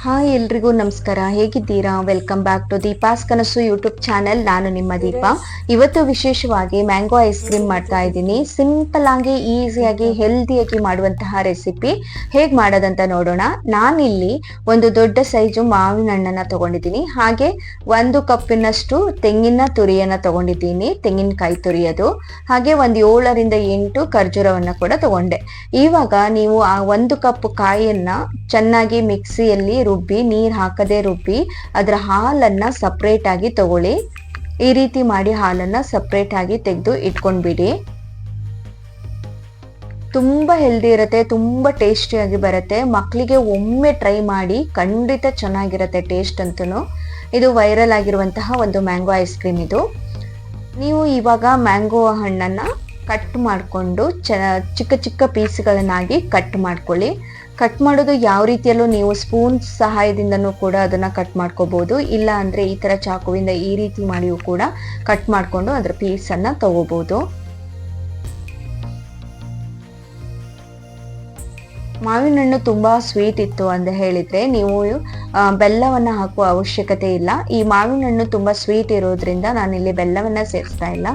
Hi ಎಲ್ರಿಗೂ ನಮಸ್ಕಾರ. ಹೇಗಿದ್ದೀರಾ? ವೆಲ್ಕಮ್ ಬ್ಯಾಕ್ ಟು ದೀಪಾಸ್ ಕನಸು ಯೂಟ್ಯೂಬ್ ಚಾನೆಲ್. ನಾನು ನಿಮ್ಮ ದೀಪ. ಇವತ್ತು ವಿಶೇಷವಾಗಿ ಮ್ಯಾಂಗೋ ಐಸ್ ಕ್ರೀಮ್ ಮಾಡ್ತಾ ಇದ್ದೀನಿ. ಸಿಂಪಲ್ ಆಗಿ ಈಸಿಯಾಗಿ ಹೆಲ್ದಿಯಾಗಿ ಮಾಡುವಂತಹ ರೆಸಿಪಿ ಹೇಗೆ ಮಾಡೋದಂತ ನೋಡೋಣ. ನಾನಿಲ್ಲಿ ಒಂದು ದೊಡ್ಡ ಸೈಜು ಮಾವಿನ ಹಣ್ಣನ್ನ ತಗೊಂಡಿದ್ದೀನಿ. ಹಾಗೆ 1 ಕಪ್ಪಿನಷ್ಟು ತೆಂಗಿನ ತುರಿಯನ್ನ ತಗೊಂಡಿದ್ದೀನಿ, ತೆಂಗಿನಕಾಯಿ ತುರಿಯೋದು. ಹಾಗೆ ಒಂದು 7ರಿಂದ 8 ಖರ್ಜೂರವನ್ನ ಕೂಡ ತಗೊಂಡೆ. ಇವಾಗ ನೀವು ಆ 1 ಕಪ್ ಕಾಯಿಯನ್ನ ಚೆನ್ನಾಗಿ ಮಿಕ್ಸಿಯಲ್ಲಿ ರುಬ್ಬಿ, ನೀರ್ ಹಾಕದೆ ರುಬ್ಬಿ, ಅದರ ಹಾಲನ್ನ ಸಪ್ರೇಟ್ ಆಗಿ ತಗೊಳ್ಳಿ. ಈ ರೀತಿ ಮಾಡಿ ಹಾಲನ್ನ ಸಪ್ರೇಟ್ ಆಗಿ ತೆಗೆದು ಇಟ್ಕೊಂಡ್ಬಿಡಿ. ತುಂಬಾ ಹೆಲ್ದಿ ಇರುತ್ತೆ, ತುಂಬಾ ಟೇಸ್ಟಿಯಾಗಿ ಬರುತ್ತೆ. ಮಕ್ಕಳಿಗೆ ಒಮ್ಮೆ ಟ್ರೈ ಮಾಡಿ, ಖಂಡಿತ ಚೆನ್ನಾಗಿರುತ್ತೆ ಟೇಸ್ಟ್ ಅಂತೂ. ಇದು ವೈರಲ್ ಆಗಿರುವಂತಹ ಒಂದು ಮ್ಯಾಂಗೋ ಐಸ್ ಕ್ರೀಮ್ ಇದು. ನೀವು ಇವಾಗ ಮ್ಯಾಂಗೋ ಹಣ್ಣನ್ನ ಕಟ್ ಮಾಡಿಕೊಂಡು ಚಿಕ್ಕ ಚಿಕ್ಕ ಪೀಸ್ಗಳನ್ನಾಗಿ ಕಟ್ ಮಾಡ್ಕೊಳ್ಳಿ. ಕಟ್ ಮಾಡೋದು ಯಾವ ರೀತಿಯಲ್ಲೂ ನೀವು ಸ್ಪೂನ್ ಸಹಾಯದಿಂದನೂ ಕೂಡ ಅದನ್ನ ಕಟ್ ಮಾಡ್ಕೋಬಹುದು. ಇಲ್ಲ ಅಂದ್ರೆ ಈ ತರ ಚಾಕುವಿಂದ ಈ ರೀತಿ ಮಾಡಿಯೂ ಕೂಡ ಕಟ್ ಮಾಡ್ಕೊಂಡು ಅದರ ಪೀಸನ್ನ ತಗೋಬಹುದು. ಮಾವಿನ ಹಣ್ಣು ತುಂಬಾ ಸ್ವೀಟ್ ಇತ್ತು ಅಂತ ಹೇಳಿದ್ರೆ ನೀವು ಬೆಲ್ಲವನ್ನ ಹಾಕುವ ಅವಶ್ಯಕತೆ ಇಲ್ಲ. ಈ ಮಾವಿನ ಹಣ್ಣು ತುಂಬಾ ಸ್ವೀಟ್ ಇರೋದ್ರಿಂದ ನಾನಿಲ್ಲಿ ಬೆಲ್ಲವನ್ನ ಸೇರಿಸ್ತಾ ಇಲ್ಲ.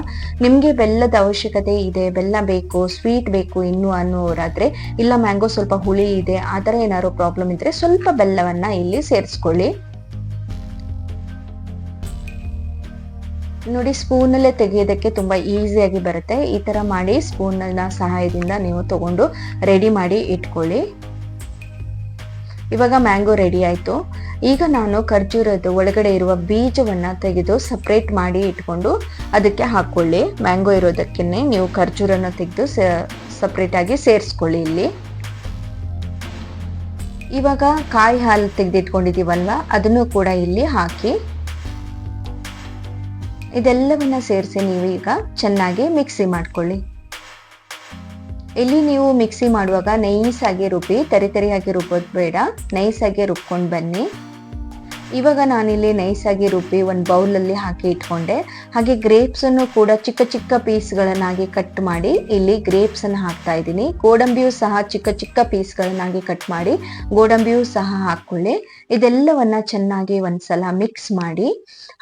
ನಿಮ್ಗೆ ಬೆಲ್ಲದ ಅವಶ್ಯಕತೆ ಇದೆ, ಬೆಲ್ಲ ಬೇಕು, ಸ್ವೀಟ್ ಬೇಕು ಇನ್ನು ಅನ್ನೋರಾದ್ರೆ, ಇಲ್ಲ ಮ್ಯಾಂಗೋ ಸ್ವಲ್ಪ ಹುಳಿ ಇದೆ, ಆ ಥರ ಏನಾದ್ರು ಪ್ರಾಬ್ಲಮ್ ಇದ್ರೆ ಸ್ವಲ್ಪ ಬೆಲ್ಲವನ್ನ ಇಲ್ಲಿ ಸೇರಿಸ್ಕೊಳ್ಳಿ. ನೋಡಿ, ಸ್ಪೂನಲ್ಲೇ ತೆಗೆಯೋದಕ್ಕೆ ತುಂಬಾ ಈಸಿಯಾಗಿ ಬರುತ್ತೆ. ಈ ತರ ಮಾಡಿ ಸ್ಪೂನ್ನ ಸಹಾಯದಿಂದ ನೀವು ತಗೊಂಡು ರೆಡಿ ಮಾಡಿ ಇಟ್ಕೊಳ್ಳಿ. ಇವಾಗ ಮ್ಯಾಂಗೋ ರೆಡಿ ಆಯ್ತು. ಈಗ ನಾನು ಖರ್ಜೂರದ ಒಳಗಡೆ ಇರುವ ಬೀಜವನ್ನ ತೆಗೆದು ಸಪ್ರೇಟ್ ಮಾಡಿ ಇಟ್ಕೊಂಡು ಅದಕ್ಕೆ ಹಾಕೊಳ್ಳಿ. ಮ್ಯಾಂಗೋ ಇರೋದಕ್ಕೇನೆ ನೀವು ಖರ್ಜೂರನ ತೆಗೆದು ಸಪ್ರೇಟ್ ಆಗಿ ಸೇರಿಸ್ಕೊಳ್ಳಿ ಇಲ್ಲಿ. ಇವಾಗ ಕಾಯಿ ಹಾಲು ತೆಗೆದಿಟ್ಕೊಂಡಿದೀವಲ್ವಾ, ಅದನ್ನು ಕೂಡ ಇಲ್ಲಿ ಹಾಕಿ ಇದೆಲ್ಲವನ್ನ ಸೇರಿಸಿ ನೀವು ಈಗ ಚೆನ್ನಾಗಿ ಮಿಕ್ಸಿ ಮಾಡ್ಕೊಳ್ಳಿ. ಇಲ್ಲಿ ನೀವು ಮಿಕ್ಸಿ ಮಾಡುವಾಗ ನೈಸಾಗಿ ರುಬ್ಬಿ, ತರಿಯಾಗಿ ರುಬ್ಬೋದು ಬೇಡ, ನೈಸಾಗಿ ರುಬ್ಕೊಂಡು ಬನ್ನಿ. ಇವಾಗ ನಾನಿಲ್ಲಿ ನೈಸಾಗಿ ರುಬ್ಬಿ ಒಂದು ಬೌಲಲ್ಲಿ ಹಾಕಿ ಇಟ್ಕೊಂಡೆ. ಹಾಗೆ ಗ್ರೇಪ್ಸ್ ಅನ್ನು ಕೂಡ ಚಿಕ್ಕ ಚಿಕ್ಕ ಪೀಸ್ಗಳನ್ನಾಗಿ ಕಟ್ ಮಾಡಿ ಇಲ್ಲಿ ಗ್ರೇಪ್ಸ್ ಅನ್ನು ಹಾಕ್ತಾ ಇದ್ದೀನಿ. ಗೋಡಂಬಿಯೂ ಸಹ ಚಿಕ್ಕ ಚಿಕ್ಕ ಪೀಸ್ಗಳನ್ನಾಗಿ ಕಟ್ ಮಾಡಿ ಗೋಡಂಬಿಯೂ ಸಹ ಹಾಕೊಳ್ಳಿ. ಇದೆಲ್ಲವನ್ನ ಚೆನ್ನಾಗಿ ಒಂದ್ಸಲ ಮಿಕ್ಸ್ ಮಾಡಿ.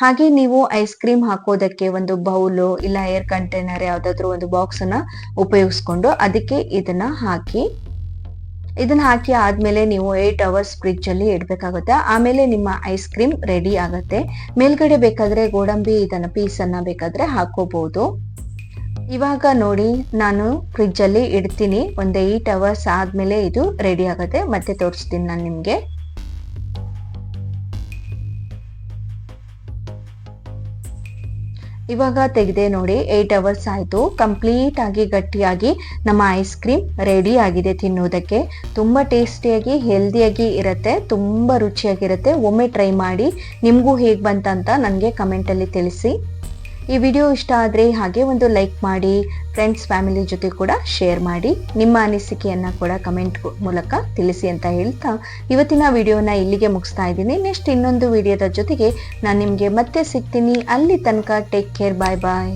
ಹಾಗೆ ನೀವು ಐಸ್ ಕ್ರೀಮ್ ಹಾಕೋದಕ್ಕೆ ಒಂದು ಬೌಲು ಇಲ್ಲ ಏರ್ ಕಂಟೈನರ್ ಯಾವ್ದಾದ್ರು ಒಂದು ಬಾಕ್ಸ್ ಅನ್ನ ಉಪಯೋಗಿಸ್ಕೊಂಡು ಅದಕ್ಕೆ ಇದನ್ನ ಹಾಕಿ ಆದ್ಮೇಲೆ ನೀವು 8 ಅವರ್ಸ್ ಫ್ರಿಡ್ಜ್ ಅಲ್ಲಿ ಇಡ್ಬೇಕಾಗುತ್ತೆ. ಆಮೇಲೆ ನಿಮ್ಮ ಐಸ್ ಕ್ರೀಮ್ ರೆಡಿ ಆಗುತ್ತೆ. ಮೇಲ್ಗಡೆ ಬೇಕಾದ್ರೆ ಗೋಡಂಬಿ ಇದನ್ನ ಪೀಸನ್ನ ಬೇಕಾದ್ರೆ ಹಾಕೋಬಹುದು. ಇವಾಗ ನೋಡಿ, ನಾನು ಫ್ರಿಡ್ಜ್ ಅಲ್ಲಿ ಇಡ್ತೀನಿ. ಒಂದು 8 ಅವರ್ಸ್ ಆದ್ಮೇಲೆ ಇದು ರೆಡಿ ಆಗುತ್ತೆ. ಮತ್ತೆ ತೋರಿಸ್ತೀನಿ ನಾನು ನಿಮ್ಗೆ. ಇವಾಗ ತೆಗೆದೆ ನೋಡಿ, 8 ಅವರ್ಸ್ ಆಯ್ತು. ಕಂಪ್ಲೀಟ್ ಆಗಿ ಗಟ್ಟಿಯಾಗಿ ನಮ್ಮ ಐಸ್ ಕ್ರೀಮ್ ರೆಡಿ ಆಗಿದೆ ತಿನ್ನೋದಕ್ಕೆ. ತುಂಬಾ ಟೇಸ್ಟಿಯಾಗಿ ಹೆಲ್ದಿಯಾಗಿ ಇರುತ್ತೆ, ತುಂಬಾ ರುಚಿಯಾಗಿರುತ್ತೆ. ಒಮ್ಮೆ ಟ್ರೈ ಮಾಡಿ, ನಿಮಗೂ ಹೇಗೆ ಬಂತಂತ ನನಗೆ ಕಮೆಂಟಲ್ಲಿ ತಿಳಿಸಿ. ಈ ವಿಡಿಯೋ ಇಷ್ಟ ಆದರೆ ಹಾಗೆ ಒಂದು ಲೈಕ್ ಮಾಡಿ, ಫ್ರೆಂಡ್ಸ್ ಫ್ಯಾಮಿಲಿ ಜೊತೆ ಕೂಡ ಶೇರ್ ಮಾಡಿ, ನಿಮ್ಮ ಅನಿಸಿಕೆಯನ್ನು ಕೂಡ ಕಮೆಂಟ್ ಮೂಲಕ ತಿಳಿಸಿ ಅಂತ ಹೇಳ್ತಾ ಇವತ್ತಿನ ವಿಡಿಯೋನ ಇಲ್ಲಿಗೆ ಮುಗಿಸ್ತಾ ಇದ್ದೀನಿ. ನೆಕ್ಸ್ಟ್ ಇನ್ನೊಂದು ವಿಡಿಯೋದ ಜೊತೆಗೆ ನಾನು ನಿಮಗೆ ಮತ್ತೆ ಸಿಗ್ತೀನಿ. ಅಲ್ಲಿ ತನಕ ಟೇಕ್ ಕೇರ್, ಬಾಯ್ ಬಾಯ್.